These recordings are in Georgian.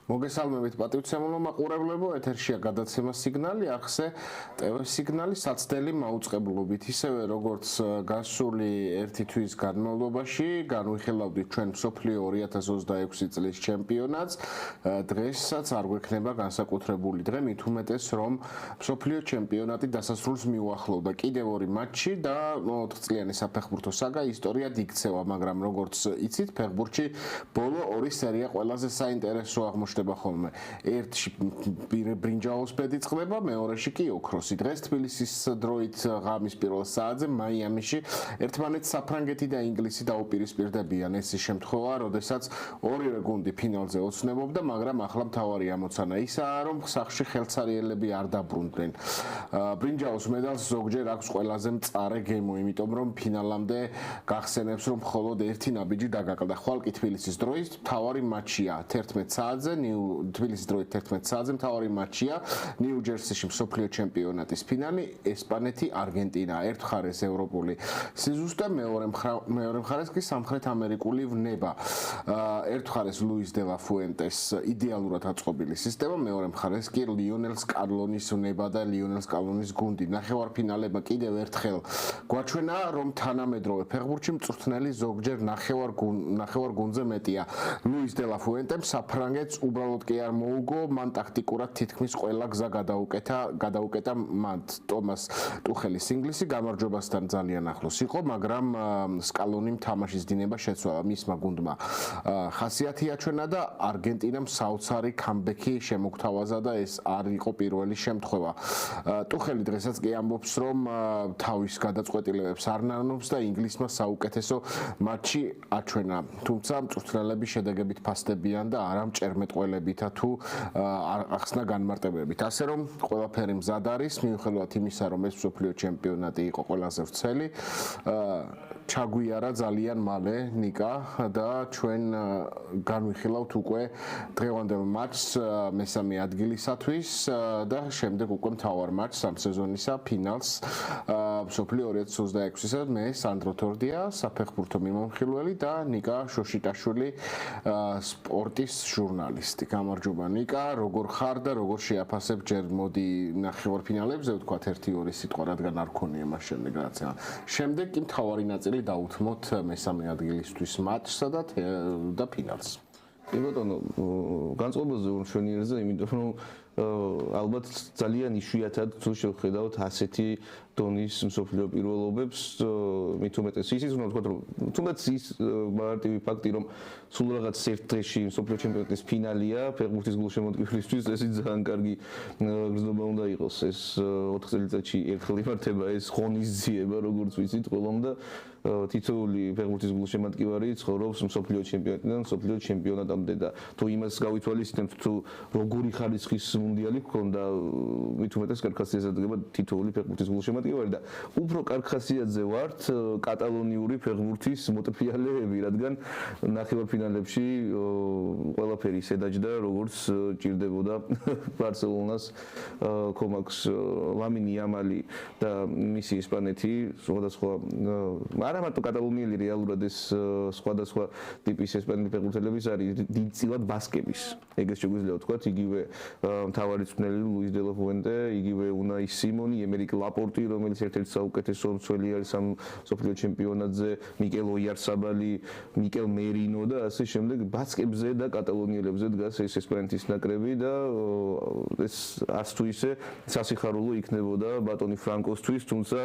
მოგესალმებით პატივცემულო მაყურებლებო, ეთერშია გადაცემა სიგნალი, არხზე ტევ სიგნალი საცდელი მაუწყებლობით. ისევე როგორც გასული ერთი თვის განმავლობაში განვიხილავდით ჩვენ მსოფლიო 2026 წლის ჩემპიონატს. დღესაც არ გვექნება განსაკუთრებული დღე, მით უმეტეს რომ მსოფლიო ჩემპიონატი დასასრულს მიუახლოვდა. კიდევ ორი მატჩი და 4 წლიანი საფეხბურთო საგა ისტორიად იქცევა, მაგრამ როგორც იცით, ფეხბურთში ბოლო ორი სერია ყველაზე საინტერესო აღმოჩნდება ხოლმე. ერთში ბრინჯაოს ბედი წყდება, მეორეში კი ოქროსი. დღეს თბილისის დროით ღამის პირველ საათზე მაიამიში ერთმანეთს საფრანგეთი და ინგლისი დაუპირისპირდებიან. ეს ის შემთხვევა, როდესაც ორივე გუნდი ფინალზე ოცნებობდა, მაგრამ ახლა მთავარი ამოცანა ისაა, რომ სახში ხელცარიელები არ დაბრუნდნენ. ბრინჯაოს მედალს ზოგჯერ აქვს ყველაზე მწარე გემო, იმიტომ რომ ფინალამდე გახსენებს, რომ მხოლოდ ერთი ნაბიჯი დაგაკლდა. ხვალ კი თბილისის დროით მთავარი მატჩია 11 საათზე, თბილისის დროით 11 საათზე მთავარი მატჩია ნიუ-ჯერსიში მსოფლიო ჩემპიონატის ფინალი ესპანეთი-არგენტინა. ერთ მხარეს ევროპული სიზუსტე, მეორე მხარეს კი სამხრეთ ამერიკული ვრნება. ერთ მხარეს ლუის დე ლა ფუენტეს იდეალურად აწყობილი სისტემა, მეორე მხარეს კი ლიონელ სკალონის ვრნება და ლიონელ სკალონის გუნდი. ნახევარფინალებმა კიდევ ერთხელ გვაჩვენა, რომ თანამედროვე ფეხბურთში მწვრთნელი ზოგჯერ ნახევარ გუნდზე მეტია. ლუის დე ლა ფუენტემ საფრანგეთს უბრალოდ კი არ მოუგო, მან ტაქტიკურად თითქმის ყველა გზა გადაუკეტა მან. ტომას ტუხელის ინგლისი გამარჯვებასთან ძალიან ახლოს იყო, მაგრამ სკალონიმ თამაშის დინება შეცვალა მისმა გუნდმა. ხასიათი აჩვენა და არგენტინამ საოცარი კამბექი შემოგთავაზა და ეს არ იყო პირველი შემთხვევა. ტუხელი დღესაც კი ამბობს, რომ თავის გადაწყვეტილებებს არ ნანობს და ინგლისმა საუკეთესო მატჩი აჩვენა. თუმცა მწვრთნელები შედეგებით ფასდებიან და არა მჭერმეტყველებითა თუ ახსნა განმარტებებით. ასე რომ ყველაფერი მზად არის, მიუხედავად იმისა, რომ ეს მსოფლიო ჩემპიონატი იყო ყველაზე ვრცელი, ჩაგვიარა ძალიან მალე ნიკა და ჩვენ განვიხილავთ უკვე დღევანდელ მატჩს მესამე ადგილისათვის და შემდეგ უკვე მთავარ მატჩს ამ სეზონისა ფინალს მსოფლიო 2026-ისა. მე სანდრო თორდია, საფეხბურთო მიმოხილველი და ნიკა შოშიტაშვილი, სპორტის ჟურნალისტი. გამარჯობა ნიკა, როგორ ხარ და როგორ შეაფასებ ჯერ მოდი ნახევარფინალებზე ვთქვათ 1-2 სიტყვა, რადგან არ ქონია მას შემდეგ რაც. შემდეგ კი მთავარი ნაწილი დაუთმოთ მესამე ადგილისთვის მატჩსა და ფინალს. კი ბატონო, განწყობაზე ვარ მშვენიერზე, იმიტომ რომ ალბათ ძალიან იშვიათად თუ შევხედავთ ასეთი დონის მსოფლიო პირველობებს, მით უმეტეს ისიც უნდა ვთქვათ, რომ თუნდაც ის მარტივი ფაქტი, რომ სულ რაღაც ერთ დღეში მსოფლიო ჩემპიონატის ფინალია ფეხბურთის გულშემატკივრისთვის, ეს ძალიან კარგი გრძნობა უნდა იყოს. ეს 4 წელიწადში ერთხელ იმართება ეს ღონისძიება, როგორც ვიცით, ყველამ და თითოეული ფეხბურთის გულშემატკივარი ცხოვრობს მსოფლიო ჩემპიონატიდან მსოფლიო ჩემპიონატამდე და თუ იმას გავითვალისწინებთ, თუ როგორი ხარისხის მუნდიალი გქონდა, მით უმეტეს კარგ ხასიათზე დგება თითოეული ფეხბურთის გულშემატკივარი და უფრო კარგ ხასიათზე ვართ კატალონიური ფეხბურთის მოტრფიალეები, რადგან ნახევარფინალებში ყველაფერი ისედაჯდა, როგორც ჭირდებოდა ბარსელონას კომაქს ლამინ იამალი და მისი ესპანეთი, სხვადასხვა არა მარტო კატალონიელი, რეალურად ეს სხვადასხვა ტიპის ესპანელი ფეხბურთელების არის დიდწილად ბასკების. ეგეც შეგვიძლია ვთქვათ, იგივე მთავარი მწვრთნელი ლუის დე ლა ფუენტე, იგივე უნაი სიმონი, ემერიკ ლაპორტი, რომელიც ერთ-ერთი საუკეთესო მცველი არის ამ მსოფლიო ჩემპიონატზე, მიკელ ოიარსაბალი, მიკელ მერინო და ასე შემდეგ. ბასკებზე და კატალონიელებზე დგას ეს ესპანეთის ნაკრები და ეს არც თუ ისე სასიხარულო იქნებოდა ბატონი ფრანკოსთვის, თუმცა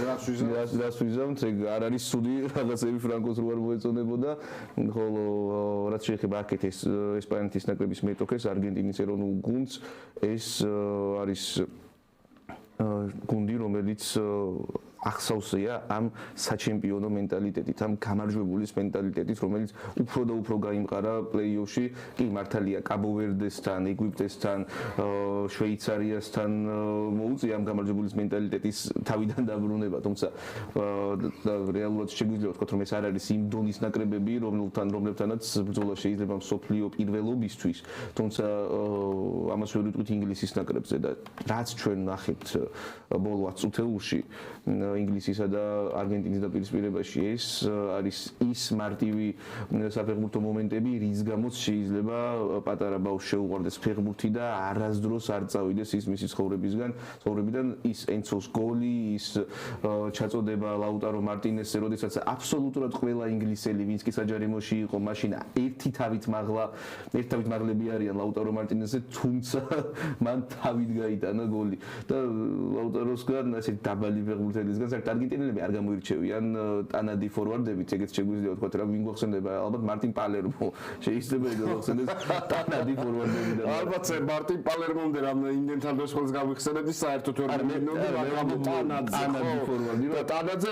რას ვიზამთ, არ არის სუდი რაღაცები ფრანკოს რო არ მოეწონებოდა, ხოლო რაც შეეხება აქეთ ეს ესპანეთის ნაკრების მეტოქეს, არგენტინის ეროვნულ გუნდს, ეს არის გუნდი, რომელიც ახსოვსია ამ საჩემპიონო მენტალიტეტით, ამ გამარჯვებულის მენტალიტეტით, რომელიც უფრო და უფრო გაიმყარა პლეი-ოფში. კი, მართალია, კაბო-ვერდესთან, ეგვიპტესთან, შვეიცარიასთან მოუწია ამ გამარჯვებულის მენტალიტეტის თავიდან დაბრუნება, თუმცა რეალურად შეგვიძლია ვთქვათ, რომ ეს არ არის იმ დონის ნაკრებები, რომლებთანაც ბრძოლა შეიძლება მსოფლიო პირველობისთვის, თუმცა ამას ვერ ვიტყვით ინგლისის ნაკრებზე და რაც ჩვენ ნახებთ ბოლო 10 წუთეულში, ინგლისისა და არგენტინის დაპირისპირებაში ეს არის ის მარტივი საფეხბურთო მომენტები, რის გამოც შეიძლება პატარა ბავშვს შეუყვარდეს ფეხბურთი და არასდროს არ წავიდეს ის მისი ცხოვრებიდან ის ენცოს გოლი, ის ჩაწოდება ლაუტარო მარტინესზე, როდესაც აბსოლუტურად ყველა ინგლისელი, ვინც კი საჯარიმოში იყო, მაშინ ერთი თავით მაღლები არიან ლაუტარო მარტინესზე, თუმცა მან თავით გაიტანა გოლი და ლაუტაროსგან ასეთ დაბალი ფეხბურთელისგან საერთოდ არგენტინელები არ გამოირჩევიან ტანადი ფორვარდებით, ეგეც შეგვიძლია ვთქვათ, რა ვინ გვახსენდება, ალბათ მარტინ პალერმო შეიძლება იგავხსენდეს ტანადი ფორვარდები და ალბათ მარტინ პალერმომდე რამ იმდენთან დასხელს გავიხსენებდი საერთოდ ვერ მინდოდი, მაგრამ ტანადი ფორვარდი და ტანაძე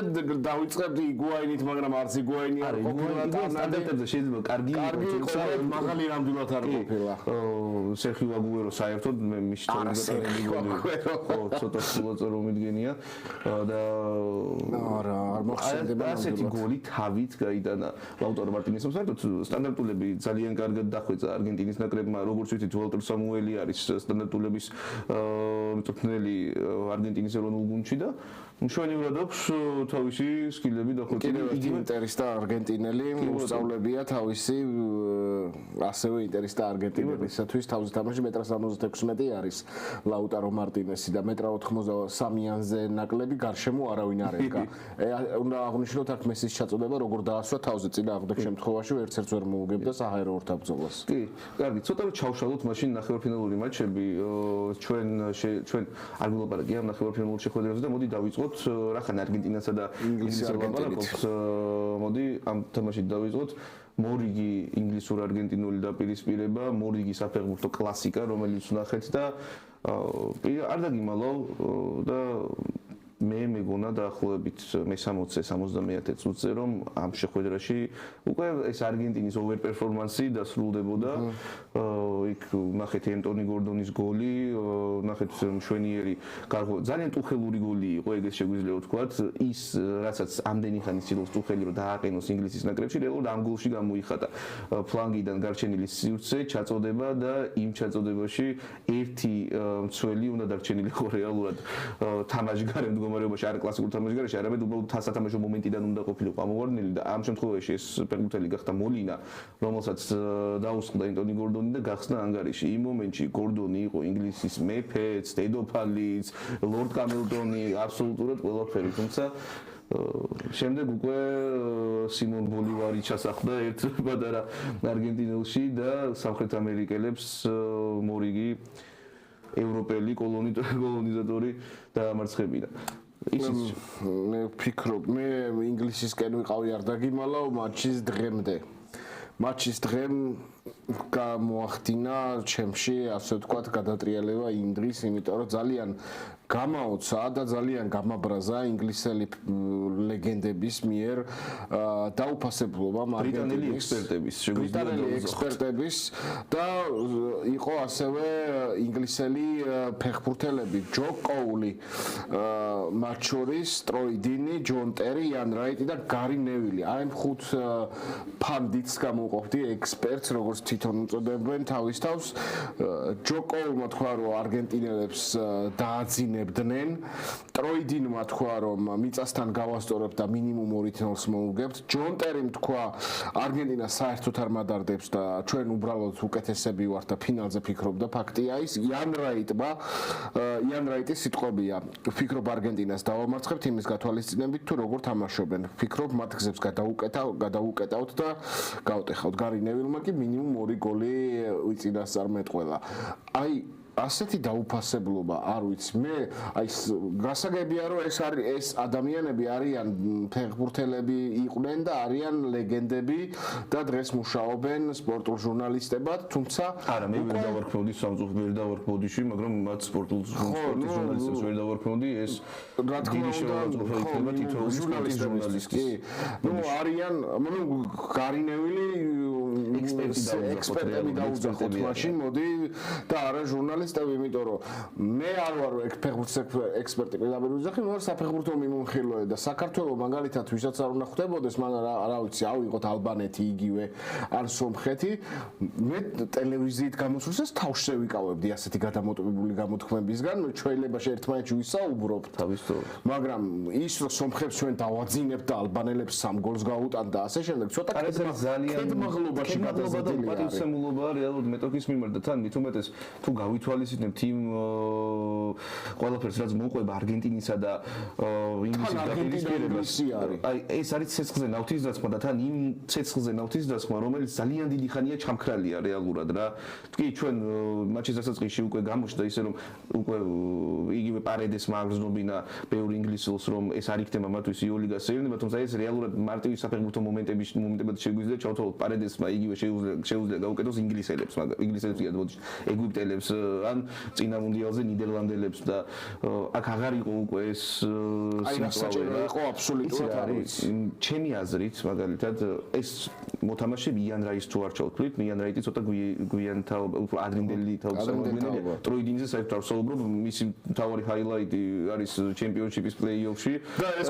დავიწყებდი იგუაინით, მაგრამ არც იგუაინი არ ყოფილა სტანდარტებზე შეიძლება კარგი იყო, მაღალი ნამდვილად არ ყოფილა. სერხიო აგუერო საერთოდ მე მის თორემ ხო ცოტა სულაც რომ მიდგენია და არა არ მოხსენდება ასეთი გოლი თავით გაიტანა ლაუტარო მარტინესმა საერთოდ სტანდარტულები ძალიან კარგად დახვეწა არგენტინის ნაკრებმა როგორც ვიცით ვალტერ სამუელი არის სტანდარტულების მწვრთნელი არგენტინის ეროვნულ გუნდში და მშვენივრად აქვს თავისი სკილები დახვეწილი იგი ინტერის და არგენტინელი მოსწავლებია თავისი ასევე ინტერის და არგენტინელისათვის თავის თამაში 1.76 არის ლაუტარო მარტინესი და 1.83-ზე ნაკლები გარშემო არავინ არ ედგა. უნდა აღნიშნოთ აქ მესის ჩაწოდება როგორ დაასვა თავზე წინა აღდგ შემთხვევაში ვერცერთს ვერ მოუგებდა საჰაერო ორთაბრძოლას. კი, კარგი, ცოტა რომ ჩავშალოთ მაშინ ნახევარფინალური მატჩები ჩვენ არ ვილაპარაკია ნახევარფინალურ შეხვედრებზე და მოდი დავიწყოთ რახან არგენტინასა და ინგლისის ლაპარაკობს. მოდი ამ თამაშით დავიწყოთ. მორიგი ინგლისურ-არგენტინული დაპირისპირება, მორიგი საფეხბურთო კლასიკა, რომელიც ნახეთ და არ დაგიმალავ და მე მეგონა დაახლოებით მე-60-70 წუთზე რომ ამ შეხვედრაში უკვე ეს არგენტინის ოვერ პერფორმანსი დასრულდებოდა. იქ ნახეთ ენტონი გორდონის გოლი, ნახეთ მშვენიერი ძალიან ტუხელური გოლი იყო, ეგეც შეგვიძლია ვთქვათ. ის რასაც ამდენი ხანი ცდილობს ტუხელი რომ დააყენოს ინგლისის ნაკრებში, რეალურად ამ გოლში გამოიხატა. ფლანგიდან გარჩენილი სივრცე, ჩაწოდება და იმ ჩაწოდებაში ერთი მცველი უნდა დარჩენილიყო რეალურად თამაშგარე მდგომარეობაში, არ კლასიკურ თამაშგარეში, არამედ უბრალოდ სათამაშო მომენტიდან უნდა ყოფილიყო ამოვარდნილი და ამ შემთხვევაში ეს ფეხბურთელი გახდა მოლინა, რომელსაც დაუსხლდა ენტონი გორდონი და გახსნა ანგარიში. იმ მომენტში გორდონი იყო ინგლისის მეფეც, დედოფალიც, ლორდ კამილტონი, აბსოლუტურად ყველაფერი, თუმცა შემდეგ უკვე სიმონ ბოლივარი ჩასახდა ერთ პატარა არგენტინელში და სამხრეთ ამერიკელებს მორიგი ევროპელი კოლონიზატორი დაამარცხებინა. მე ვფიქრობ, მე ინგლისისკენ ვიყავი არ დაგიმალავ მატჩის დღემდე. მატჩის დღემ გამოახდინა ჩემში, ასე ვთქვათ, გადატრიალება იმ დღის, იმიტომ რომ ძალიან გამაოცა და ძალიან გამაბრაზა ინგლისელი ლეგენდების მიერ დაუფასებლობა ბრიტანელი ექსპერტების და იყო ასევე ინგლისელი ფეხბურთელები ჯო კოული, მათ შორის ტროი დინი, ჯონ ტერი, იან რაიტი და გარი ნევილი. აი ამ ხუთ ფანდიტს გამოვყოფდი ექსპერტს, როგორც თვითონ უწოდებენ თავის თავს. ჯო კოულმა თქვა, რომ არგენტინელებს დააძინებდნენ. ტროი დინმა თქვა, რომ მიწასთან გავასწორებთ და მინიმუმ 2-0-ს მოუგებთ. ჯონ ტერიმ თქვა, არგენტინა საერთოდ არ მადარდებს და ჩვენ უბრალოდ უკეთესები ვართ და ფინალზე ფიქრობდა. ფაქტია ის, იან რაიტის სიტყვებია. ვფიქრობ არგენტინას დავამარცხებთ იმის გათვალისწინებით თუ როგორ თამაშობენ. ვფიქრობ მათ გზებს გადავუკეტავთ და გავტეხავთ. გარი ნევილმა კი მინიმუმ 2 გოლი უწინასწარმეტყველა. აი ასეთი დაუფასებლობა არ ვიცი მე აი გასაგებია რომ ეს ადამიანები არიან ფეხბურთელები იყვნენ და არიან ლეგენდები და დღეს მუშაობენ სპორტულ ჟურნალისტებად თუმცა არა მე ვერ დავარქმევდი სამწუხაროდ ვერ დავარქმევდიში მაგრამ მათ სპორტულ ჟურნალისტებს ვერ დავარქმევდი ეს რა თქმა უნდა თითოეული ჟურნალისტი ნუ არიან ნუ გარინევილი ექსპერტები დაუძახოთ მაშინ, მოდი და არა ჟურნალისტები, იმიტომ რომ მე არ ვარ ფეხბურთის ექსპერტი პირდაპირ ვიძახი, მე ვარ საფეხბურთო მიმოხილვე და საქართველოს მაგალითად ვისაც არ უნდა ხვდებოდეს, მაგრამ რა ვიცი, ავიღოთ ალბანეთი იგივე ან სომხეთი, მე ტელევიზიით გამოსვლისას თავშე ვიკავებდი ასეთი გადამოტვირთული გამოთქმებისგან, ჩვეულებაში ერთმანეთში ვისაუბრობთ, მაგრამ ის რომ სომხებს ჩვენ დავაძინებთ და ალბანელებს 3 გოლს გაუტანთ და ასე შემდეგ, ცოტა კეთმაღლობაში გადაზიდილი არის. პატივცემულობა რეალურად მეტოქის მიმართ და თან მით უმეტეს თუ გავითვალისწინებთ იმ ყველაფერს რაც მოყვება არგენტინისა და ინგლისის დაპირისპირებას, აი ეს არის ცეცხლზე ნავთის დასხმა და თან იმ ცეცხლზე ნავთის დასხმა, რომელიც ძალიან დიდი ხანია ჩამქრალია რეალურად რა. კი ჩვენ მატჩის დასაწყისში უკვე გამოჩნდა ისე რომ უკვე იგივე პარედესმა აგრძნობინა ბევრი ინგლისელს რომ ეს არ იქნება მათთვის იოლიგას შეერნება, თუმცა ეს რეალურად მარტივი საფეხბურთო მომენტებად შეგვიძლია ჩავთვალოთ პარედესმა იგივე შეუძლია გაუკეთოს ინგლისელებს, მაგრამ ინგლისელებს იადმოდი ეგვიპტელებს ან წინა მუნდიალზე ნიდერლანდელებს და აქ აღარ იყო უკვე ეს სიტუაცია იყო აბსოლუტურად არის. ჩემი აზრით მაგალითად ეს მოთამაშე იან რაის თუ არ ჩავთვლით, იან რაიტი ცოტა გვიან უფრო ადრინდელი თავგზავრებია. ტროიდინზე საერთოდ არ ვსაუბრობ, მისი მთავარი ჰაილაიტი არის ჩემპიონშიპის პლეი-ოფში და ეს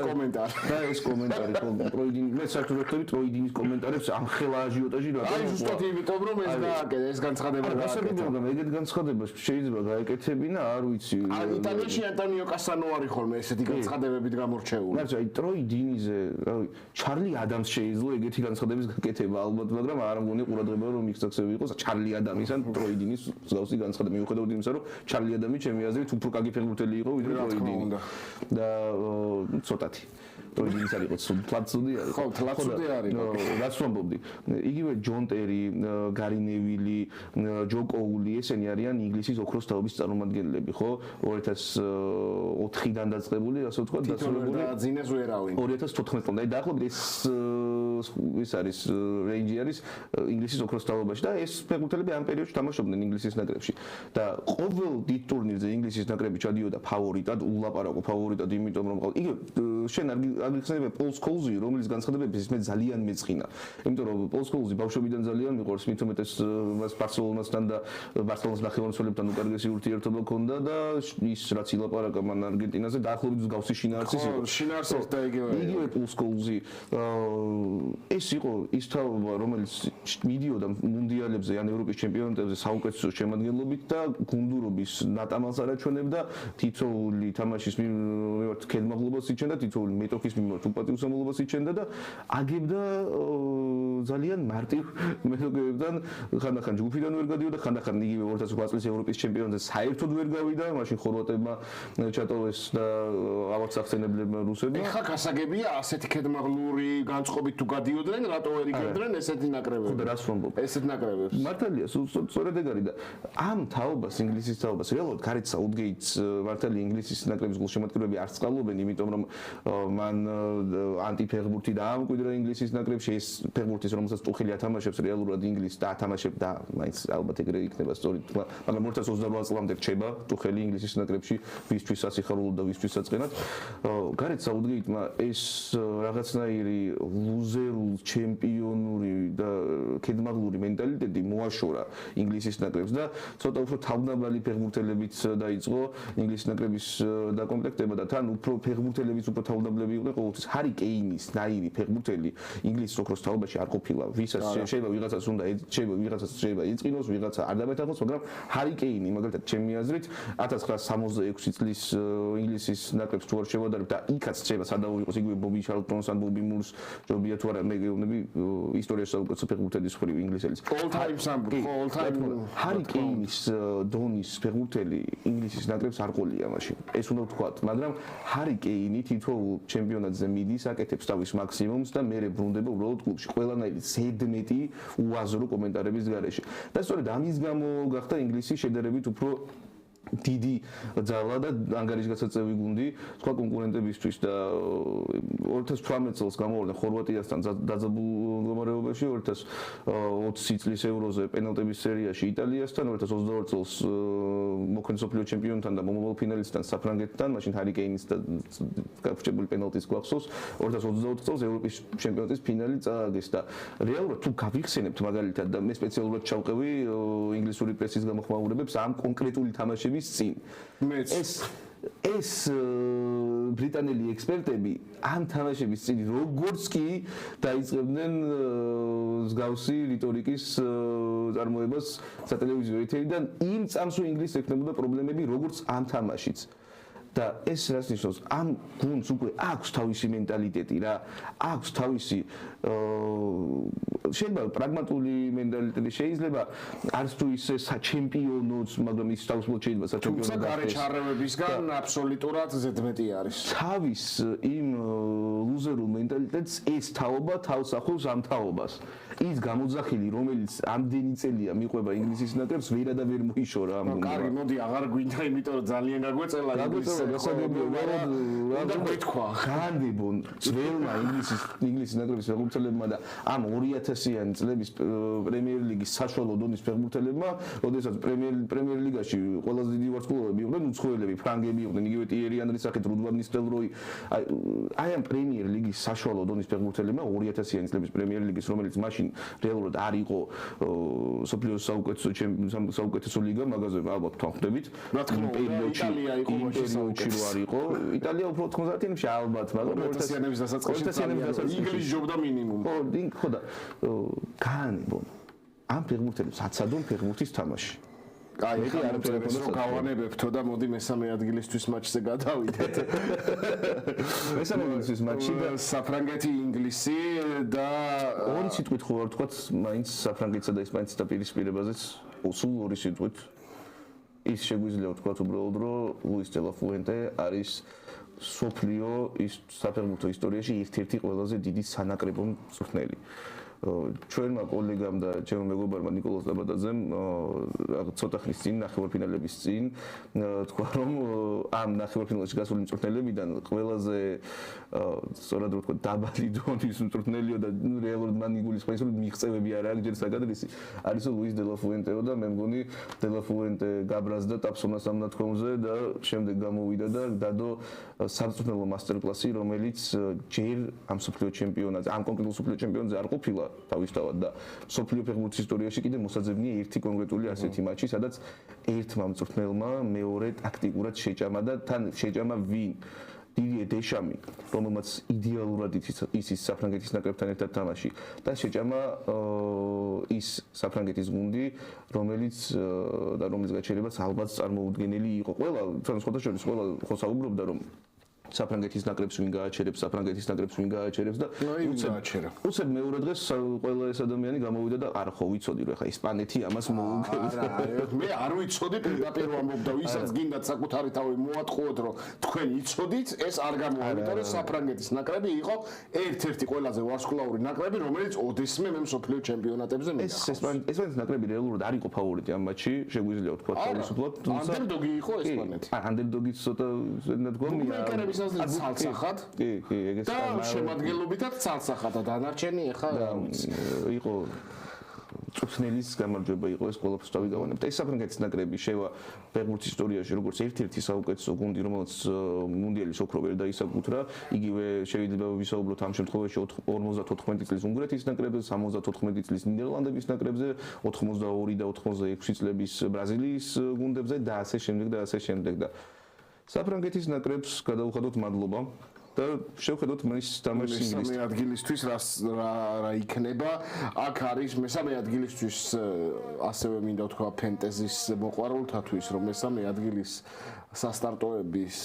კომენტარი. ტროიდინი მე საერთოდ ვეთქვი ტროიდინის კომენტარებს ამ ხელა აჟიოტაჟი რა. აი ზუსტად იმიტომ რომ ეს გააკეთა, ეს განცხადება გააკეთა. მაგრამ ეგეთ განცხადებას შეიძლება გაეკეთებინა, არ ვიცი. აი იტალიაში ანტონიო კასანო არის ხოლმე ესეთი განცხადებებით გამორჩეული. მაგრამ აი ტროიდინიზე, რავი, ჩარლი ადამს შეიძლება ეგეთი განცხადების გაკეთება ალბათ, მაგრამ არ მგონი ყურადღება რომ იქცექსები იყოს ჩარლი ადამის ან ტროიდინის მსგავსი განცხადება. მიუხედავად იმისა, რომ ჩარლი ადამი ჩემი აზრით უფრო კარგი ფეხბურთელი იყო ვიდრე ტროიდინი. და ცოტათი ტროიდინის არ იყო თლაცუდი არის. ხო, თლაცუდი არის. რაც ვამბობდი. იგივე ჯონ ტერი, გარი ნევილი, ჯო კოული, ესენი არიან ინგლისის ოქროს თაობის წარმომადგენლები, ხო? 2004-დან დაწყებული, ასე ვთქვათ, დასრულებული. დაძინეს ვერავინ. 2014 წლამდე. აი დაახლოებით ეს არის რეინჯი არის ინგლისის ოქროს თაობაში და ეს ფეხბურთელები ამ პერიოდში თამაშობდნენ ინგლისის ნაკრებში. და ყოველ დიდ ტურნირზე ინგლისის ნაკრები ჩადიოდა ფავორიტად, ულაპარაკო ფავორიტად, იმიტომ რომ იგივე შენ არ გიხსენებია პოლ სკოლზი, რომელიც განცხადებებს მე ძალიან მეწყინა. იმიტომ რომ პოლ სკოლზი ბავშვობიდან ძალიან მიყვარს, მით უმეტეს მას ბარსელონასთან და ბარსელონას ნახევარმცველებთან უკანასკნელი ურთიერთობა ჰქონდა და ის რაც ილაპარაკა მან არგენტინაზე დაახლოებით მსგავსი შინაარსის იყო. შინაარსის და იგივე პოლ სკოლზი ეს იყო ის თაობა, რომელიც მიდიოდა მუნდიალებზე ან ევროპის ჩემპიონატებზე საუკეთესო შემადგენლობით და გუნდურობის ნატამალს არაჩვენებდა, თითოეული თამაშის მიმართ კეთმაღლობას იჩენდა, თითოეული მეტოქის მიმართ უპატივცემულობას იჩენდა და აგებდა ძალიან მარტივ მეთოდებთან, ხანდახან ჯგუფიდან ვერ გადიოდა, ხანდახან იგივე 2008 წლის ევროპის ჩემპიონატზე საერთოდ ვერ გავიდა, მაშინ ხორვატებმა ჩატოვეს და ავაც ახსენებლებმა რუსებმა. ეხლა გასაგებია ასეთი კეთმაღლური განწყობით თუ გადიოდნენ, რატო ვერ იგებდნენ ესეთი ნაკრებები? ხო და რას ვამბობ? ესეთ ნაკრებებს. მართალია, სწორედ ეგ არის და ამ თაობას ინგლისის თაობას რეალურად გარეთ საუთგეიტს მართალია ინგლისის ნაკრების გულშემატკივრები არ წყალობენ, იმიტომ რომ მან ანტიფეხბურთი დაამკვიდრა ინგლისის ნაკრებში, ეს ფეხბურთის რომელსაც ტუხელი ათამაშებს რეალურად ინგლისს და ათამაშებს და მაინც ალბათ ეგრე იქნება სწორი თქმა, მაგრამ 2028 წლამდე რჩება ტუხელი ინგლისის ნაკრებში, ვისთვის სასიხარულოდ და ვისთვის საწყენად. გარეთ საუთგეიტმა ეს რაღაცნაირი ლუზერულ ჩემპიონური და კეთმაღლური მენტალიტეტი მოაშორა ინგლისის ნაკრებს და ცოტა უფრო თავდაბალი ფეხბურთელებით დაიწყო ინგლისის ნაკრების დაკომპლექტება და თან უფრო ფეხბურთელებიც უფრო თავდაბლები იყვნენ ყოველთვის. ჰარი კეინის ნაირი ფეხბურთელი ინგლისის ოქროს თაობაში არ ყოფილა. ვისაც შეიძლება ვიღაცას უნდა ვიღაცას შეიძლება იწყინოს, ვიღაცა არ დამეთანხმოს, მაგრამ ჰარი კეინი მაგალითად ჩემი აზრით 1966 წლის ინგლისის ნაკრებს თუ არ შევადარებ და იქაც შეიძლება სადავო იყოს იგივე ბობი ჩარლტონს ან ბობი მურს, ჯობია თუ არა მე გეუბნები ისტორიაში საუკეთესო ფეხბურთელის მხრივ ინგლისელის. All time სამბო, all time. ჰარი კეინის დონის ფეხბურთელი ინგლისის ნაკრებს არ ყოლია მაშინ. ეს უნდა ვთქვათ, მაგრამ ჰარი კეინი თითოეულ ჩემპიონატზე მიდის, აკეთებს თავის მაქსიმუმს და მერე ბრუნდება უბრალოდ კლუბში. ყველანაირი ზედმეტი უაზრო კომენტარების გარეშე. და სწორედ ამის გამო გახდა ინგლისი შედარებით უფრო დიდი ძალა და ანგარიშგასაწევი გუნდი სხვა კონკურენტებისთვის და 2018 წელს გამოვარდა ხორვატიასთან დაძაბულ მდგომარეობაში 2020 წლის ევროზე პენალტების სერიაში იტალიასთან 2022 წელს მოქმედ მსოფლიო ჩემპიონთან და მომავალ ფინალისტთან საფრანგეთთან მაშინ ჰარი კეინის და გაფრჩებული პენალტის გვახსოვს 2024 წელს ევროპის ჩემპიონატის ფინალი წააგეს და რეალურად თუ გავიხსენებთ მაგალითად და მე სპეციალურად ჩავყევი ინგლისური პრესის გამოხმაურებებს ამ კონკრეტული თამაშების წინ ეს ბრიტანელი ექსპერტები ამ თამაშების წინ როგორც კი დაიწყებდნენ მსგავსი რიტორიკის წარმოებას სატელევიზიო ეთერიდან იმ წამს ინგლისს ექნებოდა პრობლემები როგორც ამ თამაშიც და ეს რას ნიშნავს ამ გუნდს უკვე აქვს თავისი მენტალიტეტი რა აქვს თავისი შეიძლება პრაგმატული მენტალიტეტი შეიძლება არც თუ ისე საჩემპიონოც მაგრამ ის თავისუფლად შეიძლება საჩემპიონო თუმცა გარეჩარევებისგან აბსოლუტურად ზედმეტი არის თავის იმ ლუზერულ მენტალიტეტს ეს თაობა თავს ახლავს ამ თაობას ის გამოძახილი რომელიც ამდენი წელია მიყვება ინგლისის ნაკრებს ვერა და ვერ მოიშორა ამ გუნდმა კარგი მოდი აღარ გვინდა იმიტომ რომ ძალიან გაგვეწელა და მეთქვა განდებონ ძველმა ინგლისის ნაკრების ფეხბურთელებმა და ამ 2000-იანი წლების პრემიერ ლიგის საშუალო დონის ფეხბურთელებმა, როდესაც პრემიერ ლიგაში ყველაზე დიდი ვარსკვლავები იყვნენ უცხოელები, ფრანგები იყვნენ, იგივე ტიერი ანრის სახით რუდ ვან ნისტელროი. აი ამ პრემიერ ლიგის საშუალო დონის ფეხბურთელებმა 2000-იანი წლების პრემიერ ლიგის, რომელიც მაშინ რეალურად არ იყო სოფლიოს საუკეთესო ლიგა, მაგაზე ალბათ თანხმდებით. რა თქმა უნდა, იტალია იყო მაშინ არ იყო. იტალია უფრო 90-იანებში ალბათ, მაგრამ 2000-იანების დასაწყისში ინგლისი ჯობდა მინიმუმ. ხო და განებონ ამ ფეხბურთელებს აცადონ ფეხბურთის თამაში. აი, არაფერს რო გავანებებთო და მოდი მესამე ადგილისთვის მატჩზე გადავიდეთ. მესამე ადგილისთვის მატჩი და საფრანგეთი, ინგლისი და ორი სიტყვით ხო არ ვთქვათ, მაინც საფრანგეთსა და ესპანეთის დაპირისპირებაზეც სულ ორი სიტყვით ის შეგვიძლია ვთქვათ უბრალოდ რომ ლუის დე ლა ფუენტე არის სოფლიო საფეხბურთო ისტორიაში ერთ-ერთი ყველაზე დიდი სანაკრებო მწვრთნელი. ჩვენმა კოლეგამ და ჩემმა მეგობარმა ნიკოლოზ დაბადაძემ ცოტა ხნის წინ ნახევარფინალების წინ თქვა რომ ამ ნახევარფინალში გასული მწვრთნელებიდან ყველაზე სწორად ვთქვა დაბალი დონის მწვრთნელიო და რეალურად მან იგულისხმეს რომ მიღწევები არ აქვს ჯერ საკადრისი არის ლუის დე ლა ფუენტეო და მე მგონი დე ლა ფუენტე გაბრაზდა ტაფსონას ამ ნათქვამზე და შემდეგ გამოვიდა და დადო სამწვრთნელო მასტერკლასი რომელიც ჯერ ამ სოფლიო ჩემპიონატზე ამ კონკრეტულ სოფლიო ჩემპიონატზე არ ყოფილა თავისთავად და სოფლიო ფეხბურთის ისტორიაში კიდე მოსაძებნია ერთი კონკრეტული ასეთი მატჩი, სადაც ერთმა მწვრთნელმა მეორე ტაქტიკურად შეჭამა და თან შეჭამა ვინ? დიდიე დეშამი, რომელმაც იდეალურად იცის საფრანგეთის ნაკრებთან ერთად თამაში და შეჭამა ის საფრანგეთის გუნდი, რომელიც გაჩერებაც ალბათ წარმოუდგენელი იყო. ყველა თან სხვადასხვა ყველა ხო საუბრობდა რომ საფრანგეთის ნაკრებს ვინ გააჩერებს, საფრანგეთის ნაკრებს ვინ გააჩერებს და უცებ მეორე დღეს ყველა ეს ადამიანი გამოვიდა და არა ხო ვიცოდი რომ ეხა ესპანეთი ამას მოუგებს. მე არ ვიცოდი პირდაპირ ვამბობდა, ვისაც გინდათ საკუთარი თავი მოატყუოთ რომ თქვენ იცოდით, ეს არ გამოვიდა რომ საფრანგეთის ნაკრები იყო ერთ-ერთი ყველაზე ვარსკვლავური ნაკრები, რომელიც ოდესმე მე მსოფლიო ჩემპიონატებზე მიდახავს. ესპანეთის ნაკრები რეალურად არ იყო ფავორიტი ამ მატჩში, შეგვიძლია ვთქვა თავისუფლად, თუმცა ანდერდოგი იყო ესპანეთი. ანდერდოგიც ცოტა ნადგომია. ცალსახად ეგეც და შემადგენლობითაც ცალსახად და დანარჩენი ეხა იყო წვრთნელის გამარჯვება იყო ეს ყველაფერს დავიგავანებ და ეს საფრანგეთის ნაკრები შევა ფეხბურთის ისტორიაში როგორც ერთ-ერთი საუკეთესო გუნდი რომელსაც მუნდიალის ოქრო ვერ დაისაკუთრა იგივე შეიძლება ვისაუბროთ ამ შემთხვევაში 54 წლის უნგრეთის ნაკრებზე 74 წლის ნიდერლანდების ნაკრებზე 82 და 86 წლების ბრაზილიის გუნდებზე და ასე შემდეგ და საფრანგეთის ნაკრებს გადავუხადოთ მადლობა და შევხედოთ მის თამაშს ინგლისთან. მესამე ადგილისთვის რა იქნება? აქ არის მესამე ადგილისთვის ასევე მინდა ვთქვა ფენტეზის მოყვარულთათვის რომ მესამე ადგილის სასტარტოების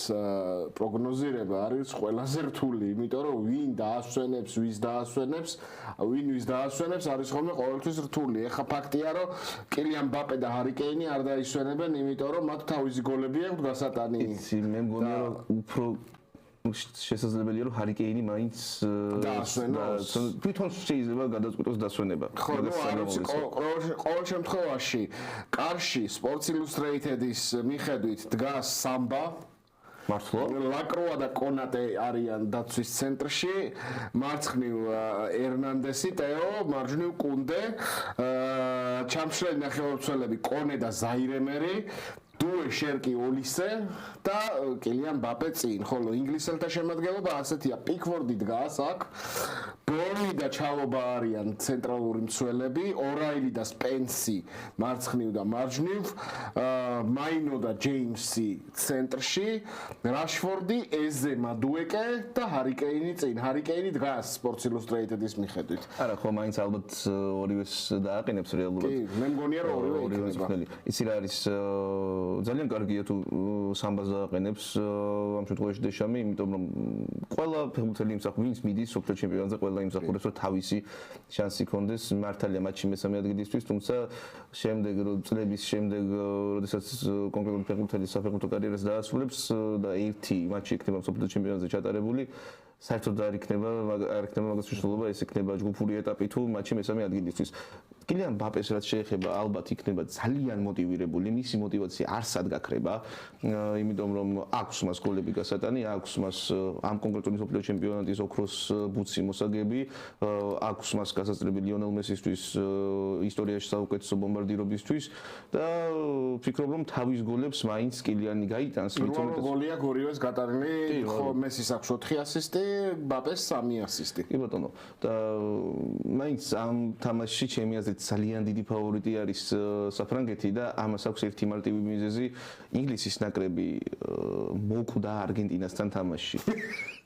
პროგნოზირება არის ყველაზე რთული, იმიტომ რომ ვინ დაასვენებს, ვის დაასვენებს არის ხოლმე ყოველთვის რთული. ეხა ფაქტია რომ კილიან მბაპე და ჰარი კეინი არ დაისვენებენ, იმიტომ რომ მათ თავისი გოლები აქვს გასატანი. მე მგონია რომ უფრო შესაძლებელია რომ Harry Kane-ი მაინც დაასვენოს. თვითონ შეიძლება გადაწყვიტოს დასვენება. ხო, ნუ არ ვიცი, ყოველ შემთხვევაში კარში Sports Illustrated-ის მიხედვით დგას სამბა მართლა? ლაკროა და კონატე არიან დაცვის ცენტრში, მარცხნივ ერნანდესი, ტეო, მარჯვნივ კუნდე, ჩამშლელი ნახევარმცველები კონე და ზაირემერი, დუე შერკი ოლისე და კილიან მბაპე წინ, ხოლო ინგლისელთა შემადგენლობა ასეთია, პიკფორდი დგას აქ, ბორნი და ჩალობა არიან ცენტრალური მცველები, ორაილი და სპენსი მარცხნივ და მარჯვნივ, მაინო და ჯეიმსი ცენტრში, რაშფორდი, ეზე, მადუეკე და Harry Kane-ი წინ. Harry Kane-ი დგას Sports Illustrated-ის მიხედვით. არა, ხო, მაინც ალბათ ორივეს დააყენებს რეალურად. კი, მე მგონია რომ ორივე იქნება. იცი რა არის ძალიან კარგია თუ სამბას დააყენებს ამ შემთხვევაში დეშამი, იმიტომ რომ ყველა ფეხბურთელი იმსახურებს, ვინც მიდის სოფლიო ჩემპიონატზე, ყველა იმსახურებს, რომ თავისი შანსი ქონდეს მართალია მატჩი მესამე ადგილისთვის, თუმცა შემდეგ წლების შემდეგ, როდესაც კონკრეტული ფეხბურთელი საფეხბურთო კარიერას დაასრულებს და ერთი მატჩი იქნება სოფლიო ჩემპიონატზე ჩატარებული, საერთოდ არ იქნება მაგას მნიშვნელობა, ეს იქნება ჯგუფური ეტაპი თუ მატჩი მესამე ადგილისთვის. კილიან მბაპეს რაც შეეხება, ალბათ იქნება ძალიან მოტივირებული, მისი მოტივაცია არსად გაქრება, იმიტომ რომ აქვს მას გოლები გასატანი, აქვს მას ამ კონკრეტული სოფლიო ჩემპიონატის ოქროს ბუცი მოსაგები, აქვს მას გასაწრები ლიონელ მესისთვის ისტორიაში საუკეთესო ბომბარდირობისთვის და ვფიქრობ რომ თავის გოლებს მაინც კილიანი გაიტანს, პირველ გოლია გორიოს გატანილი, ხო მესის აქვს 4 ასისტი, მბაპეს 3 ასისტი. კი ბატონო. და მაინც ამ თამაშში ჩემი აზრით ძალიან დიდი ფავორიტი არის საფრანგეთი და ამას აქვს ერთი მარტივი მიზეზი, ინგლისის ნაკრები მოკვდა არგენტინასთან თამაშში.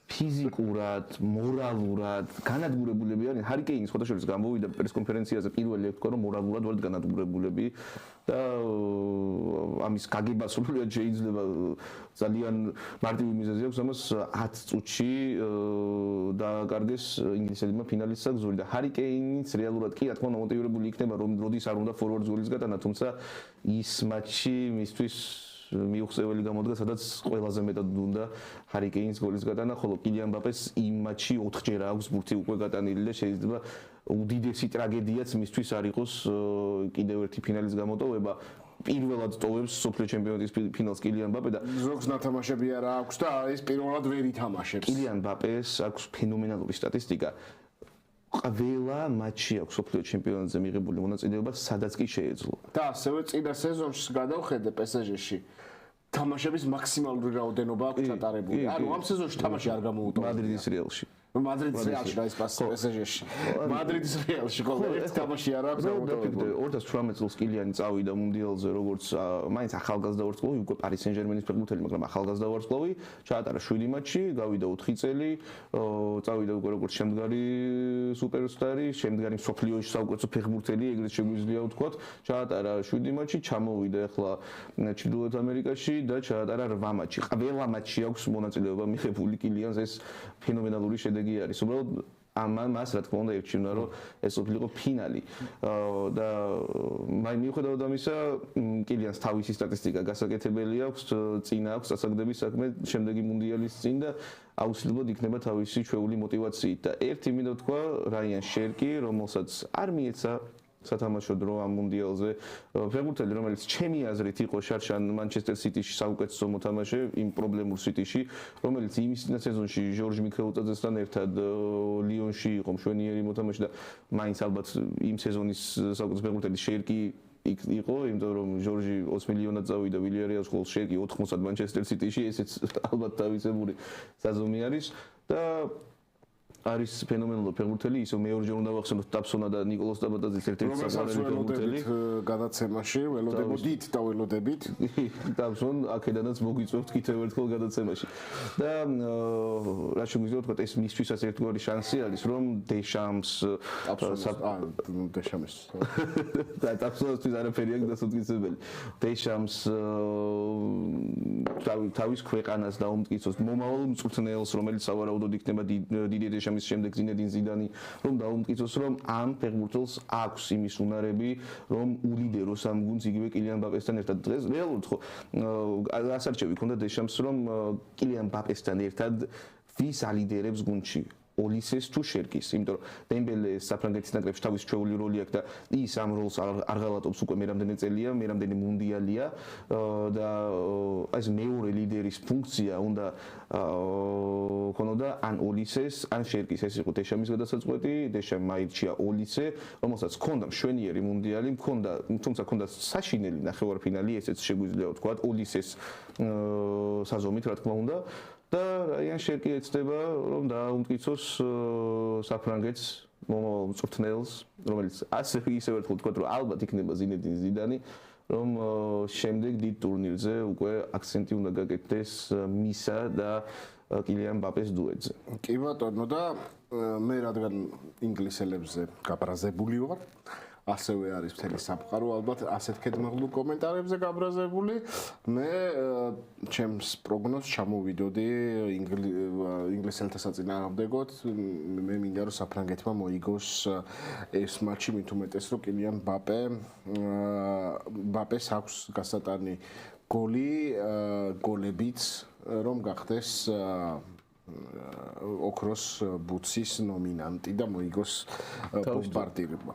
ფიზიკურად, მორალურად განადგურებულები არიან. Harry Kane სხვადასხვა გამოვიდა პრესკონფერენციაზე პირველი ეთქვა რომ მორალურად ვართ განადგურებულები და ამის გაგება სრულიად შეიძლება ძალიან მარტივი მიზეზი აქვს ამას 10 წუთში დააკარგეს ინგლისელებმა ფინალის საგზური და Harry Kane-იც რეალურად კი რა თქმა უნდა მოტივირებული იქნება რომ როდის არ უნდა ფორვარდ ზოლის გატანა, თუმცა ის მატჩი მისთვის მიუღწეველი გამოდგა, სადაც ყველაზე მეტად უნდა Harry Kane-ის გოლის გატანა, ხოლო კილიან მბაპეს იმ მატჩში 4ჯერ აქვს ბურთი უკვე გატანილი და შეიძლება უდიდესი ტრაგედიაც მისთვის არ იყოს კიდევ ერთი ფინალის გამოტოვება. პირველად ტოვებს სოფლიო ჩემპიონატის ფინალს კილიან მბაპე და ზოგს ნათამაშები არა აქვს და ის პირველად ვერ ითამაშებს. კილიან მბაპეს აქვს ფენომენალური სტატისტიკა. ყველა მატჩი აქვს სოფლიო ჩემპიონატზე მიღებული მონაწილეობა, სადაც კი შეეძლო. და ასევე წინა სეზონში გადავხედე PSG-ში. თამაშების მაქსიმალური რაოდენობა აქვს ჩატარებული. ანუ ამ სეზონში თამაში არ გამოუტოვებია. მადრიდის რეალში. მადრიდის რეალში და ის PSG-ში. მადრიდის რეალში ხოლმე ერთ თამაში არ აქვს გამოუტოვებული. 2018 წელს კილიანი წავიდა მუნდიალზე როგორც მაინც ახალგაზრდა ვარსკვლავი, უკვე Paris Saint-Germain-ის ფეხბურთელი, მაგრამ ახალგაზრდა ვარსკვლავი, ჩაატარა 7 მატჩი, გავიდა 4 წელი, წავიდა უკვე როგორც შემდგარი სუპერსტარი, შემდგარი მსოფლიოში საუკეთესო ფეხბურთელი, ეგრეთ შეგვიძლია ვთქვათ, ჩაატარა 7 მატჩი, ჩამოვიდა ახლა ჩრდილოეთ ამერიკაში და ჩაატარა 8 მატჩი. ყველა მატჩში აქვს მონაწილეობა მიღებული კილიანს, ეს ფენომენალური შედეგი არის. უბრალოდ მას რა თქმა უნდა ერჩივნა რომ ეს ყოფილიყო ფინალი და მიუხედავად ამისა კილიანს თავისი სტატისტიკა გასაკეთებელი აქვს, წინ აქვს წასაგდების საქმე შემდეგი მუნდიალის წინ და აუცილებლად იქნება თავისი ჩვეული მოტივაციით და ერთი მინდა ვთქვა რაიან შერკი, რომელსაც არ მიეცა სათამაშო დრო ამ მუნდიალზე ფეხბურთელი, რომელიც ჩემი აზრით იყო შარშან მანჩესტერ სიტიში საუკეთესო მოთამაშე იმ პრობლემურ სიტიში, რომელიც იმ სეზონში ჟორჟ მიქელუწაძესთან ერთად ლიონში იყო მშვენიერი მოთამაშე და მაინც ალბათ იმ სეზონის საუკეთესო ფეხბურთელი შერკი იყო, იმიტომ რომ ჟორჟი 20 მილიონად წავიდა ვილიარეალს, ხოლო შერკი 80-ად მანჩესტერ სიტიში, ესეც ალბათ თავისებური საზომი არის და არის ფენომენალური ფეხბურთელი, ისო მეორჯერ უნდა ვახსენოთ ტაფსონა და ნიკოლოზ ტაბატაძის ერთ-ერთი საყვარელი ფეხბურთელი გადაცემაში, ველოდებოდით და ველოდებით. ტაფსონ აქედანაც მოგვიწევთ კიდევ ერთხელ გადაცემაში. და რა შეგვიძლია ვთქვათ, ეს მისთვისაც ერთგვარი შანსი არის, რომ დეშამს დეშამის და ტაფსონისთვის არაფერი აქვს დასამტკიცებელი. დეშამს თავის ქვეყანას დაუმტკიცოს მომავალ მწვრთნელს, რომელიც სავარაუდოდ იქნება დიდი დეშამს დეშამის შემდეგ ზინედინ ზიდანი რომ დაუმტკიცოს რომ ამ ფეხბურთელს აქვს იმის უნარები რომ ულიდეროს ამ გუნდს იგივე კილიან მბაპესთან ერთად დღეს რეალურად ხო ასარჩევი ქონდა დეშამს რომ კილიან მბაპესთან ერთად ვის ალიდერებს გუნდში ოლისეს თუ შერკის, იმიტომ რომ დემბელე საფრანგეთის ნაკრებში თავის ჩვეული როლი აქვს და ის ამ როლს არ ღალატობს უკვე მერამდენი წელია, მერამდენი მუნდიალია და ეს მეორე ლიდერის ფუნქცია უნდა ქონოდა ან ოლისეს, ან შერკის. ეს იყო დეშამის გადასაწყვეტი, დეშამ მაირჩია ოლისე, რომელსაც ჰქონდა მშვენიერი მუნდიალი, თუმცა ჰქონდა საშინელი ნახევარფინალი, ესეც შეგვიძლია ვთქვა, ოლისეს საზომით, რა თქმა უნდა. და რაიან შერკი ეცდება რომ დაუმტკიცოს საფრანგეთს მომავალ მწვრთნელს რომელიც ასევე ისევ ერთხელ ვთქვათ რომ ალბათ იქნება ზინედინ ზიდანი რომ შემდეგ დიდ ტურნირზე უკვე აქცენტი უნდა გაკეთდეს მისა და კილიან მბაპეს დუეტზე. კი ბატონო და მე რადგან ინგლისელებზე გაბრაზებული ვარ ასევე არის მთელი სამყარო ალბათ ასეთ კეთმაღლულ კომენტარებზე გაბრაზებული მე ჩემს პროგნოზს ჩამოვიდოდი ინგლისელთა საწინააღმდეგოდ მე მინდა რომ საფრანგეთმა მოიგოს ეს მატჩი მით უმეტეს რომ კილიან მბაპეს აქვს გასატანი გოლებიც რომ გახდეს ოქროს ბუცის ნომინანტი და მოიგოს ბომბარდირება.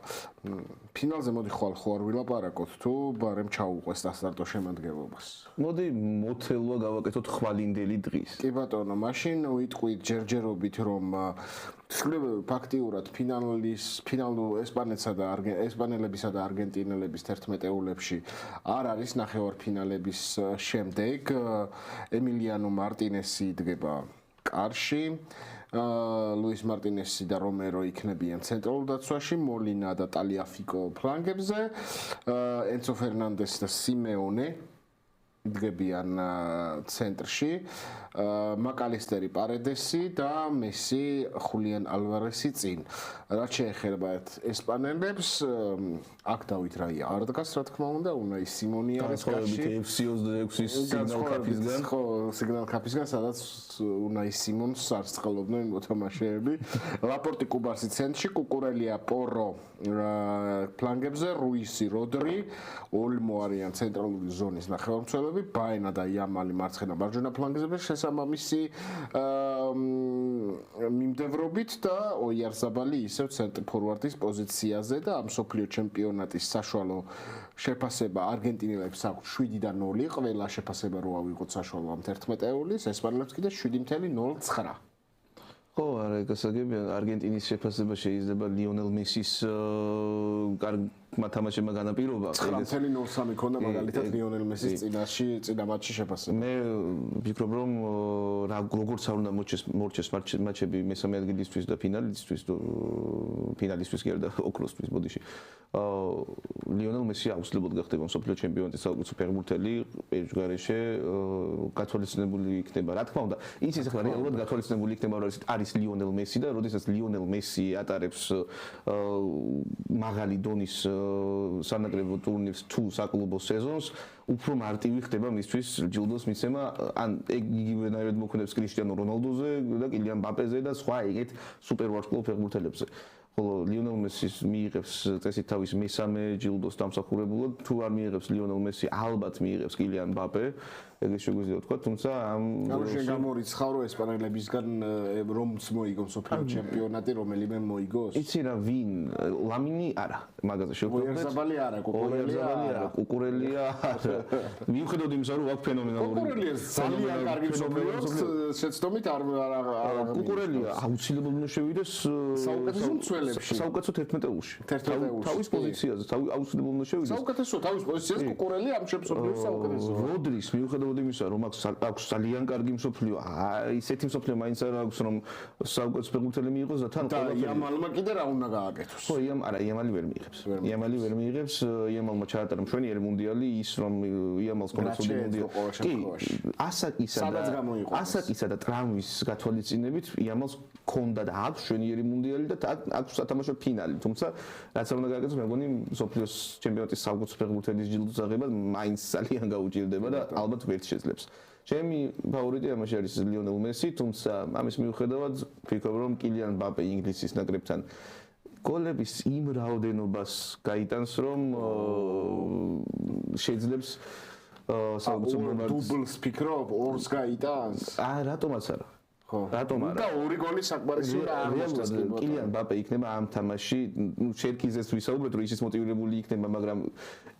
ფინალზე მოდი ხვალ არ ვილაპარაკოთ თუ ბარემ ჩაუყვეს სტარტო შემადგენლობას. მოდი მოთელვა გავაკეთოთ ხვალინდელი დღის. კი ბატონო, მაშინ ვიტყვით ჯერჯერობით რომ ფაქტიურად ფინალურ ესპანელებისა და არგენტინელების 11-ეულებში არ არის ნახევარფინალების შემდეგ ემილიანო მარტინესი იდგება კარში ლუის მარტინესი და რომერო იქნებიან ცენტრალურ დაცვაში, მოლინა და ტალიაფიკო ფლანგებზე, ენცო ფერნანდესი და სიმეონე იდგებიან ცენტრში, მაკალისტერი პარედესი და მესი ხულიან ალვარესი წინ. რაც შეეხება ესპანელებს, აქ დავით რაია არ დგას, რა თქმა უნდა, უნაი სიმონი არის კარში. FC26-ის სიგნალ კაფისგან. ხო, სიგნალ კაფისგან, სადაც უნაი სიმონს არ წყალობდნენ მოთამაშეები. ლაპორტი კუბარსი ცენტრში, კუკურელია პორო ფლანგებზე, რუისი როდრი, ოლმო არიან ცენტრალური ზონის ნახევარმცველები, ბაენა და იამალი მარცხენა მარჯვენა ფლანგებზე შესაბამისი მიმდევრობით და ოიარზაბალი ისევ ცენტრ ფორვარდის პოზიციაზე და ამ სოფლიო ჩემპიონატის საშუალო შეფასება არგენტინელებს აქვს 7-დან 0, ყველა შეფასება რო ავიღოთ საშუალო ამ 11-ეულის, ესპანელებს კიდე 7.09. ხო, არა, გასაგებია, არგენტინის შეფასება შეიძლება ლიონელ მესის მათამაშებმა განაპირობა. 9.03 ქონდა მაგალითად ლიონელ მესის წინა მატჩში შეფასება. მე ვფიქრობ რომ როგორც არ უნდა მორჩეს მატჩები მესამე ადგილისთვის და ფინალისტვის კი არა და ოქროსთვის ბოდიში. ლიონელ მესი აუცილებლად გახდება მსოფლიო ჩემპიონატის საუკეთესო ფეხბურთელი პერუჯგარეშე გათვალისწინებული იქნება. რა თქმა უნდა, ის ახლა რეალურად გათვალისწინებული იქნება რომ არის ლიონელ მესი და როდესაც ლიონელ მესი ატარებს მაღალი დონის სანაკრებო ტურნირს თუ საკლუბო სეზონს უფრო მარტივი ხდება მისთვის ჯილდოს მიცემა ან იგივენაირად მოქმედებს კრისტიანო რონალდოზე და კილიან მბაპეზე და სხვა ეგეთ სუპერვარსკვლავ ფეხბურთელებზე. ხოლო ლიონელ მესის მიიღებს წესით თავის მესამე ჯილდოს დამსახურებულად თუ არ მიიღებს ლიონელ მესი ალბათ მიიღებს კილიან მბაპე ეგრე შეგვიძლია ვთქვა თუმცა ამ შენ გამორიცხავ რომ ესპანელებისგან რომც მოიგოს სოფლიო ჩემპიონატი რომელიმე მოიგოს იცი რა ვინ ლამინი არა მაგაზე შევხვდებით ოიარზაბალი არა კუკურელია არა მიუხედავად იმისა რომ აქ ფენომენალური კუკურელია ძალიან კარგი მსოფლიოს შეცდომით არ კუკურელია აუცილებლად უნდა შევიდეს საუკეთესო მცველებში საუკეთესო 11-ში თავის პოზიციაზე აუცილებლად უნდა შევიდეს საუკეთესო თავის პოზიციაზე კუკურელია ამ შემსოფლიოს საუკეთესო როდრის მიუხედავად იმისა რომ აქვს ძალიან კარგი მსოფლიო ისეთი მსოფლიო მაინც არ აქვს რომ საუკეთესო ფეხბურთელი მიიღოს და თან ყველაფერი იამალმა კიდე რა უნდა გააკეთოს ხო იამალი ვერ მიიღებს იამალმა ჩაატარა მშვენიერი მუნდიალი ის რომ იამალს კონდა ცუდი მუნდიალი ასაკისა და ტრამვის გათვალისწინებით იამალს კონდა და აქვს მშვენიერი მუნდიალი და აქვს სათამაშო ფინალი თუმცა რაც არ უნდა გააკეთოს მე მგონი მსოფლიოს ჩემპიონატის საუკეთესო ფეხბურთელის ჯილდოს აღება მაინც ძალიან გაუჭირდება და ალბათ ვერ შეძლებს ჩემი ფავორიტი ამაში არის ლიონელ მესი, თუმცა ამის მიუხედავად ვფიქრობ, რომ კილიან მბაპე ინგლისის ნაკრებთან გოლების იმ რაოდენობას გაიტანს, რომ შეიძლება დუბლს ფიქრობ, ორს გაიტანს? რატომაც არა. ხო. რატომ არა? და ორი გოლი საკმარისია არ მოსწონს. კილიან მბაპე იქნება ამ თამაში, შერკიზეს ვისაუბრეთ, რომ ისიც მოტივირებული იქნება, მაგრამ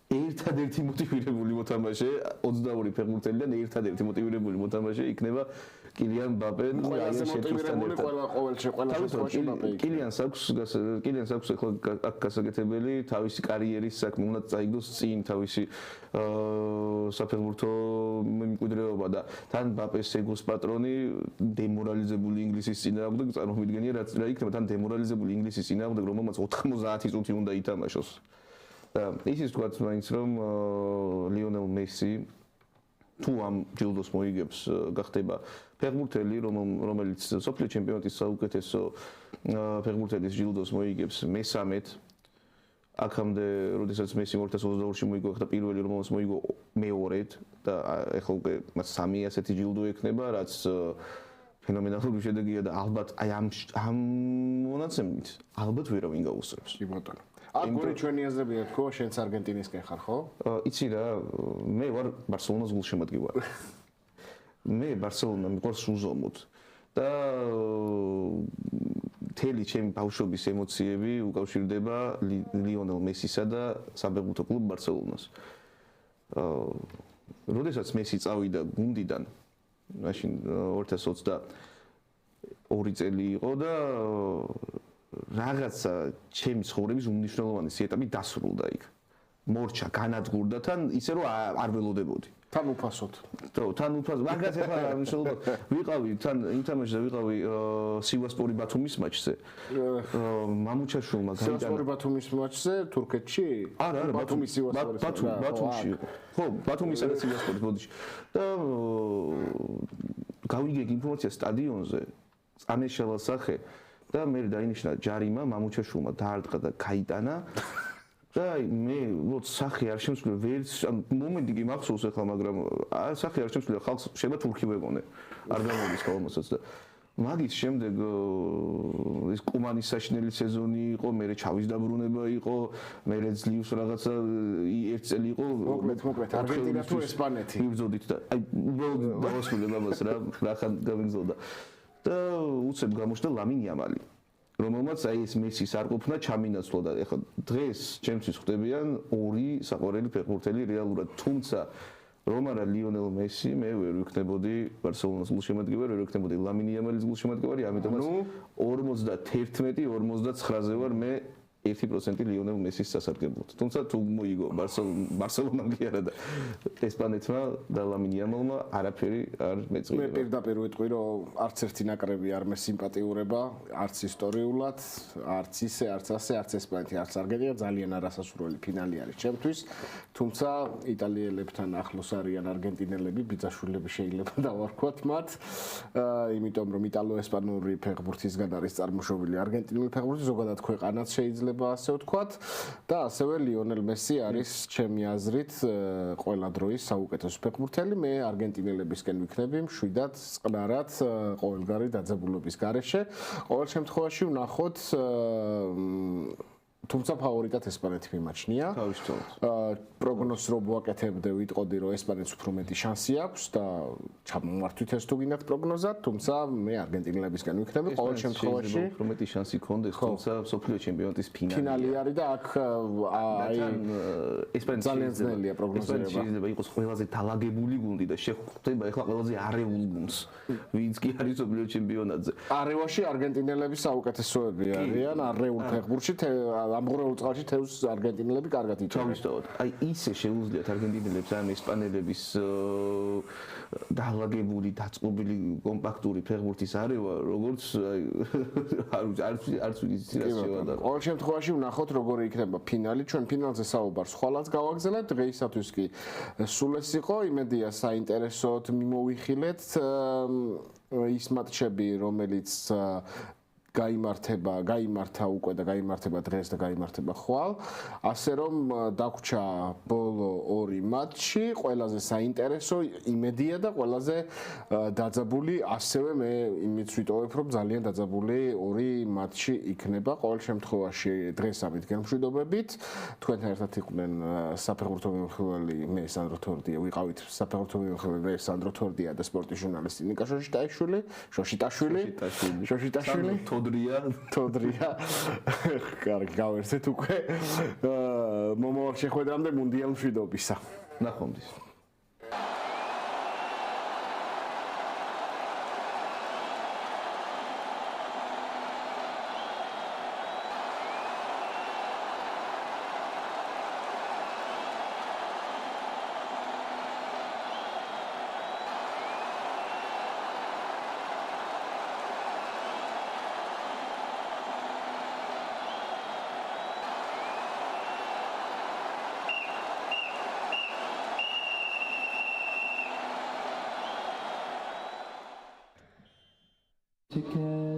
ერთადერთი მოტივირებული მოთამაშე 22 ფეხბურთელიდან ერთადერთი მოტივირებული მოთამაშე იქნება კილიან მბაპე. ყველაზე მოტივირებული ყოველ შემთხვევაში მბაპე იქნება. კილიანს აქვს ახლა აქ გასაკეთებელი თავისი კარიერის საქმე, უნდა წაიგდოს წინ თავისი საფეხბურთო მემკვიდრეობა და თან მბაპეს ეგოს პატრონი დემორალიზებული ინგლისის წინააღმდეგ წარმოვიდგენია რა იქნება თან დემორალიზებული ინგლისის წინააღმდეგ რომელმაც 90 წუთი უნდა ითამაშოს. და ისიც თქვა მაინც რომ ლიონელ მესი თუ ამ ჯილდოს მოიგებს გახდება ფეხბურთელი რომელიც სოფლიო ჩემპიონატის საუკეთესო ფეხბურთელის ჯილდოს მოიგებს მესამედ აქამდე როდესაც მესი 2022-ში მოიგო და პირველი რომელსაც მოიგო მეორედ და ეხლა უკვე მას სამი ასეთი ჯილდო ექნება რაც ფენომენალური შედეგია და ალბათ აი ამ მონაცემით ალბათ ვერავინ გაუსწრებს. კი ბატონო. აქ გონი ჩვენი აზრებია თქო, შენც არგენტინისკენ ხარ, ხო? იცი რა, მე ვარ ბარსელონას გულშემატკივარი. მე ბარსელონა მიყვარს უზომოდ და მთელი ჩემი ბავშვობის ემოციები უკავშირდება ლიონელ მესისა და საფეხბურთო კლუბ ბარსელონას. როდესაც მესი წავიდა გუნდიდან, მაშინ 2022 წელი იყო და რაღაცა ჩემი ცხოვრების უმნიშვნელოვანესი ეტაპი დასრულდა იქ. მორჩა, განადგურდა თან ისე რომ არ ველოდებოდი. თან უფასოდ. თან უფასოდ. მაგას ახლა მნიშვნელობა ვიყავი თან ინტერნეტზე ვიყავი სივასპორი ბათუმის მატჩზე. მამუჩაშვილმა გაიტანა. სივასპორი ბათუმის მატჩზე თურქეთში? არა, ბათუმის სივასპორი. ბათუმში. ხო, ბათუმისა და სივასპორის ბოდიში. და გავიგე ინფორმაცია სტადიონზე, წამეშალა სახე და მე დაინიშნა ჯარიმა მამუჩაშვილმა დაარტყა და გაიტანა. და მე ვოთ სახე არ შემსვლია ვერც მომენტი კი მახსოვს ახლა მაგრამ სახე არ შემსვლია ხალხს შეიძლება თურქი ვეგონე არ გამოდის ხოლმესაც და მაგის შემდეგ ეს კუმანის საშინელი სეზონი იყო მე ჩავის დაბრუნება იყო მე ძლივს რაღაცა ერთ წელი იყო მოკლედ არგენტინა თუ ესპანეთი იბრძოდით და აი უბრალოდ დავასრულე ამას რა ხან გამიგზავნა და უცებ გამოჩნდა ლამინ იამალი რომელმაც აი ეს მესის არ ყოფნა ჩამინაცვლა და ეხლა დღეს ჩემთვის ხვდებიან ორი საყვარელი ფეხბურთელი რეალურად თუმცა რომ არა ლიონელ მესი მე ვერ ვიქნებოდი ბარსელონას გულშემატკივარი ვერ ვიქნებოდი ლამინ იამალის გულშემატკივარი ამიტომაც 51-59-ზე ვარ მე 1% ლიონელ მესის სასარგებლოდ. თუმცა თუ მოიგო ბარსელონამ კი არა და ესპანეთმა და ლამინ იამალმა არაფერი არ მეწყვიტა. მე პირდაპირ ვიტყვი რომ არც ერთი ნაკრები არ მესიმპათიურება, არც ისტორიულად, არც ისე, არც ასე, არც ესპანეთი, არც არგენტინა ძალიან არასასურველი ფინალი არის ჩემთვის. თუმცა იტალიელებთან ახლოს არიან არგენტინელები, ბიძაშვილები შეიძლება დავარქვათ მათ. იმიტომ რომ იტალო-ესპანური ფეხბურთისგან არის წარმოშობილი არგენტინული ფეხბურთი, ზოგადად ქვეყანაც შეიძლება ასე ვთქვათ და ასევე ლიონელ მესი არის ჩემი აზრით ყველა დროის საუკეთესო ფეხბურთელი. მე არგენტინელებისკენ ვიქნები მშვიდად, წყნარად, ყოველგვარი დაძაბულობის გარეშე. ყოველ შემთხვევაში ვნახოთ თუმცა ფავორიტად ესპანეთი მიმაჩნია. პროგნოზს რო ვაკეთებდე, ვიტყოდი რომ ესპანეთს უფრო მეტი შანსი აქვს და ჩამომართვით ეს თუ გინდათ პროგნოზად, თუმცა მე არგენტინელებისგან ვიქნები ყოველ შემთხვევაში. უფრო მეტი შანსი გქონდეს, თუმცა სოფლიო ჩემპიონატის ფინალი არის და აქ აი ესპანეთი ძალიან ძნელია პროგნოზირება. შეიძლება იყოს ყველაზე დაალაგებული გუნდი და შეხვდება ახლა ყველაზე არეულ გუნდს, ვინც კი არის სოფლიო ჩემპიონატზე. არევაში არგენტინელები საუკეთესოები არიან, არეულ ფეხბურთში ამღვრეულ წყალში თევზს არგენტინელები კარგად იწვევენ. აი ისე შეუძლიათ არგენტინელებს ან ესპანელების დაალაგებული, დაწყობილი, კომპაქტური ფეხბურთის არევა, როგორც არც ვიცი რა შევა. ყოველ შემთხვევაში ვნახოთ როგორი იქნება ფინალი. ჩვენ ფინალზე საუბარს ხვალაც გავაგზავნებთ. დღეისათვის კი სულ ეს იყო. იმედია საინტერესოდ მიმოვიხილეთ ის მატჩები, რომელიც გაიმართა უკვე და გაიმართება დღეს და გაიმართება ხვალ, ასე რომ დაგვრჩა ბოლო 2 მატჩი, ყველაზე საინტერესო, იმედია და ყველაზე დაძაბული, ასევე მე იმით ვიტოვებ, რომ ძალიან დაძაბული 2 მატჩი იქნება. ყოველ შემთხვევაში დღეს ამით გემშვიდობებით. თქვენთან ერთად იყვნენ საფეხბურთო მიმოხილველი მე სანდრო თორდია, ვიყავით საფეხბურთო მიმოხილველი მე სანდრო თორდია და სპორტის ჟურნალისტი ნიკა შოშიტაშვილი. თოდრია. კარგი, გავერთეთ უკვე. მომავალ შეხვედრამდე მუნდიალ მშვიდობისა. ნახვამდის. Together.